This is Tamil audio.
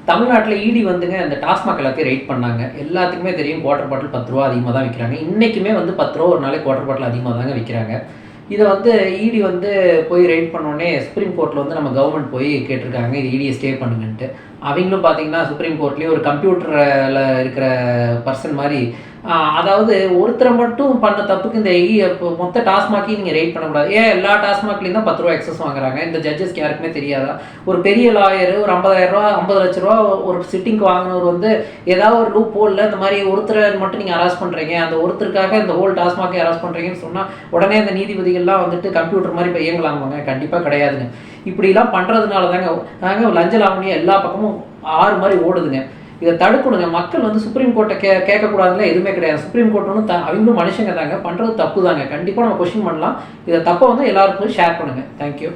தமிழ்நாட்டில் இடி வந்துங்க அந்த டாஸ்மாக் எல்லாத்தையும் ரைட் பண்ணாங்க. எல்லாத்துக்குமே தெரியும் குவார்டர் பாட்டில் 10 ரூபா அதிகமாக தான் விற்கிறாங்க. இன்றைக்குமே வந்து 10 ரூபா ஒரு நாளைக்கு குவார்டர் பாட்டில் அதிகமாக தாங்க விற்கிறாங்க. இதை வந்து இடி வந்து போய் ரைட் பண்ணோடனே சுப்ரீம் கோர்ட்டில் வந்து நம்ம கவர்மெண்ட் போய் கேட்டிருக்காங்க இது இடியை ஸ்டே பண்ணுங்கன்ட்டு. அவங்களும் பார்த்தீங்கன்னா சுப்ரீம் கோர்ட்லேயே ஒரு கம்ப்யூட்டரில் இருக்கிற பர்சன் மாதிரி அதாவது ஒருத்தரை மட்டும் பண்ண தப்புக்கு இந்த மொத்த டாஸ்மாக்கையும் நீங்கள் ரைட் பண்ணக்கூடாது. எல்லா டாஸ்மாக்லேயும் தான் 10 ரூபா எக்ஸஸ் வாங்குறாங்க. இந்த ஜட்ஜஸ்க்கு யாருக்குமே தெரியாதா? ஒரு பெரிய லாயர் ஒரு 50,000 ரூபா 50 லட்ச ரூபா ஒரு சிட்டிங்க்கு வாங்கினவர் வந்து ஏதாவது ஒரு லூப் போடல இந்த மாதிரி ஒருத்தரை மட்டும் நீங்கள் அரெஸ்ட் பண்ணுறீங்க, அந்த ஒருத்தருக்காக இந்த ஹோல் டாஸ்மாக்கை அரெஸ்ட் பண்ணுறீங்கன்னு சொன்னால் உடனே அந்த நீதிபதிகள்லாம் வந்துட்டு கம்ப்யூட்டர் மாதிரி இப்போ இயங்கலாமாங்க? கண்டிப்பாக கிடையாதுங்க. இப்படிலாம் பண்ணுறதுனால தாங்க லஞ்ச லாவணியம் எல்லா பக்கமும் ஆறு மாதிரி ஓடுதுங்க. இதை தடுக்கணுங்க. மக்கள் வந்து சுப்ரீம் கோர்ட்டை கேட்கக்கூடாதுல எதுவுமே கிடையாது. சுப்ரீம் கோர்ட் வந்து அவங்களும் மனுஷங்க தாங்க, பண்ணுறது தப்பு தாங்க. கண்டிப்பாக நம்ம கொஸ்டின் பண்ணலாம். இதை தப்பை வந்து எல்லாருக்கும் ஷேர் பண்ணுங்கள். தேங்க்யூ.